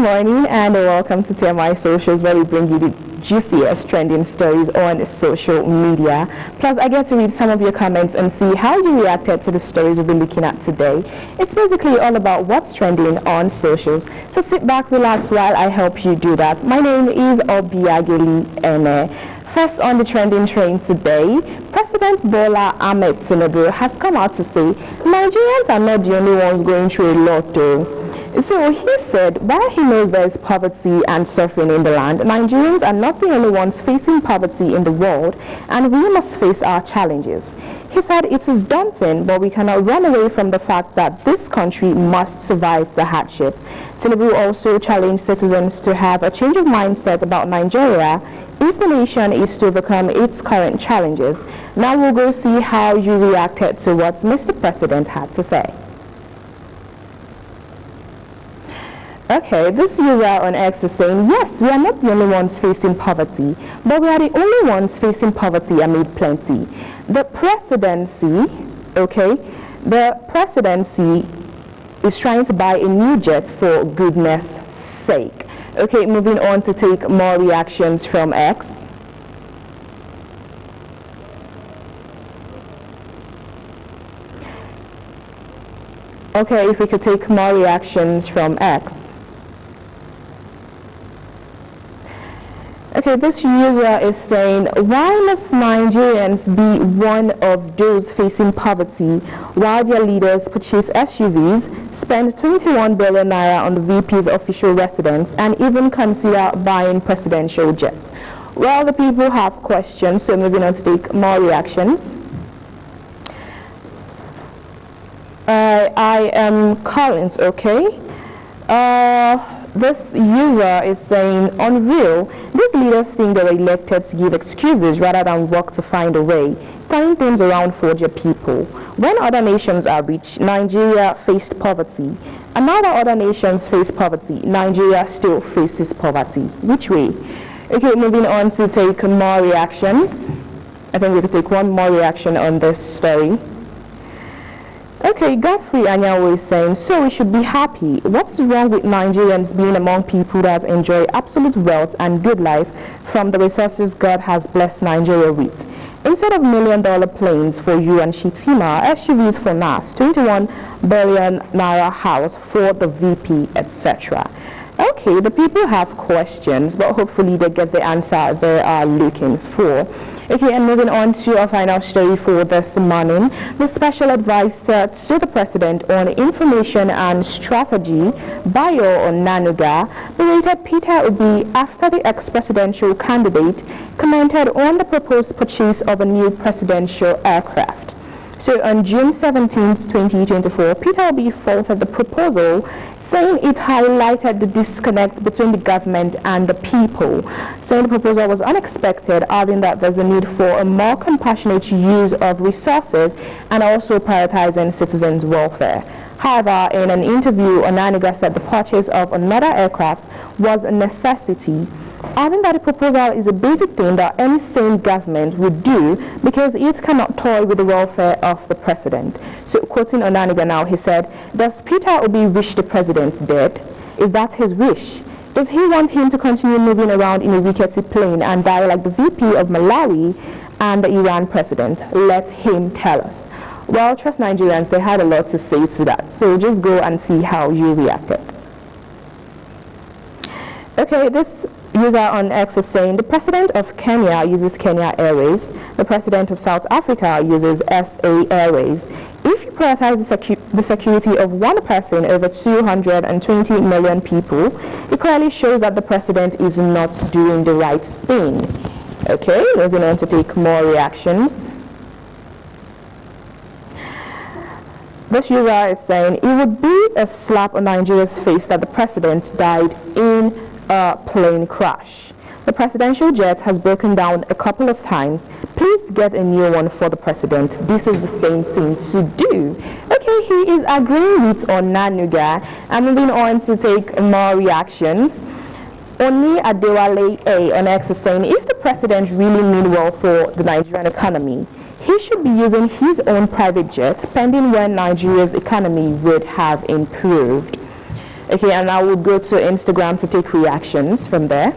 morning and welcome to TMI Socials, where we bring you the juiciest trending stories on social media. Plus, I get to read some of your comments and see how you reacted to the stories we'll be looking at today. It's basically all about what's trending on socials. So sit back, relax while I help you do that. My name is Obiageli Ene. First on the trending train today, President Bola Ahmed Tinubu has come out to say Nigerians are not the only ones going through a lot though. So he said, while he knows there is poverty and suffering in the land, Nigerians are not the only ones facing poverty in the world, and we must face our challenges. He said it is daunting, but we cannot run away from the fact that this country must survive the hardship. Tinubu also challenged citizens to have a change of mindset about Nigeria if the nation is to overcome its current challenges. Now we'll go see how you reacted to what Mr. President had to say. Okay, this user on X is saying, yes, we are not the only ones facing poverty, but we are the only ones facing poverty amid plenty. The presidency is trying to buy a new jet for goodness sake. Okay, moving on to take more reactions from X. Okay, if we could take more reactions from X. Okay, this user is saying, why must Nigerians be one of those facing poverty while their leaders purchase SUVs, spend 21 billion naira on the VP's official residence, and even consider buying presidential jets? Well, the people have questions, so moving on to take more reactions. I am Collins, okay? This user is saying, unreal, these leaders think they were elected to give excuses rather than work to find a way, turning things around for their people. When other nations are rich, Nigeria faced poverty. And now that other nations face poverty, Nigeria still faces poverty. Which way? Okay, moving on to take more reactions. I think we could take one more reaction on this story. Okay, Godfrey Anyanwu is saying, so we should be happy. What's wrong with Nigerians being among people that enjoy absolute wealth and good life from the resources God has blessed Nigeria with? Instead of million-dollar planes for you and Shitima, SUVs for NAS, 21 billion naira house for the VP, etc. Okay, the people have questions, but hopefully they get the answer they are looking for. Okay, and moving on to our final story for this morning, the special advisor to the president on information and strategy, Bayo Onanuga, berated Peter Obi after the ex-presidential candidate commented on the proposed purchase of a new presidential aircraft. So on June 17, 2024, Peter Obi faulted the proposal, saying it highlighted the disconnect between the government and the people, saying the proposal was unexpected, adding that there's a need for a more compassionate use of resources and also prioritizing citizens' welfare. However, in an interview, Onanuga said the purchase of another aircraft was a necessity, adding that the proposal is a basic thing that any sane government would do because it cannot toy with the welfare of the president. So, quoting Onanuga now, he said, does Peter Obi wish the president dead? Is that his wish? Does he want him to continue moving around in a rickety plane and die like the VP of Malawi and the Iran president? Let him tell us. Well, trust Nigerians, they had a lot to say to that. So just go and see how you reacted. Okay, this user on X is saying, the president of Kenya uses Kenya Airways. The president of South Africa uses SA Airways. If you prioritize the security of one person over 220 million people, it clearly shows that the president is not doing the right thing. Okay, moving on to take more reactions. This user is saying, it would be a slap on Nigeria's face that the president died in a plane crash. The presidential jet has broken down a couple of times. Please get a new one for the president. This is the same thing to do. Okay, he is agreeing with Onanuga. And moving on to take more reactions. Oni Adewale A on X is saying, if the president really mean well for the Nigerian economy, he should be using his own private jet, pending when Nigeria's economy would have improved. Okay, and I would go to Instagram to take reactions from there.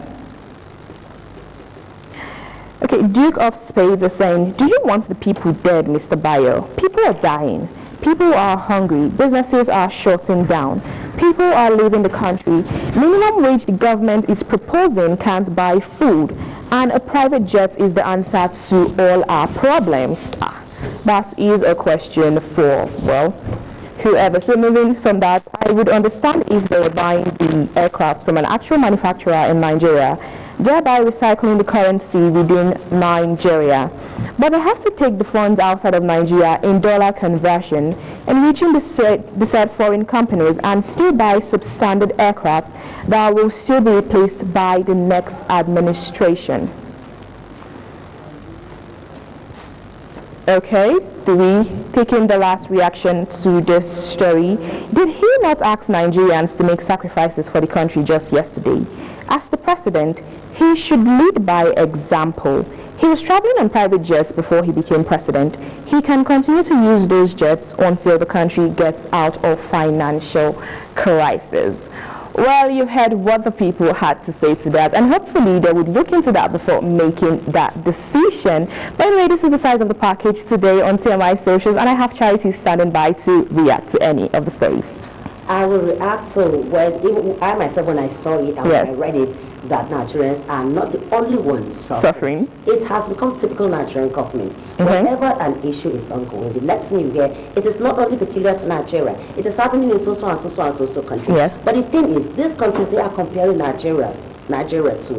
Okay, Duke of Spades is saying, do you want the people dead, Mr. Bayo? People are dying. People are hungry. Businesses are shutting down. People are leaving the country. Minimum wage the government is proposing can't buy food. And a private jet is the answer to all our problems. That is a question for, well, whoever. So moving from that, I would understand if they were buying the aircraft from an actual manufacturer in Nigeria, thereby recycling the currency within Nigeria. But they have to take the funds outside of Nigeria in dollar conversion and reaching the said foreign companies and still buy substandard aircraft that will still be replaced by the next administration. Okay, do we take in the last reaction to this story? Did he not ask Nigerians to make sacrifices for the country just yesterday? As the president, he should lead by example. He was traveling on private jets before he became president. He can continue to use those jets until the country gets out of financial crisis. Well, you've heard what the people had to say to that, and hopefully they would look into that before making that decision. By the way, this is the size of the package today on TMI Socials, and I have Charity standing by to react to any of the stories. I will react to, well, even I myself, when I saw it and when I read it, that Nigerians are not the only ones suffering. It has become typical Nigerian government. Whenever an issue is ongoing, the next thing you hear, it is not only peculiar to Nigeria, it is happening in so and so countries. But the thing is, these countries, they are comparing Nigeria to.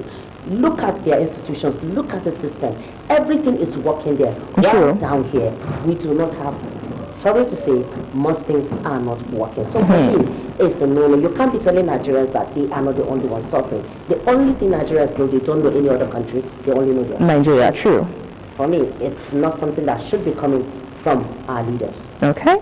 Look at their institutions, look at the system. Everything is working there. While down here, we do not have, sorry to say, most things are not working. So for me, it's the no. You can't be telling Nigerians that they are not the only ones suffering. The only thing Nigerians know, they don't know any other country, they only know their Nigeria, true. For me, it's not something that should be coming from our leaders. Okay.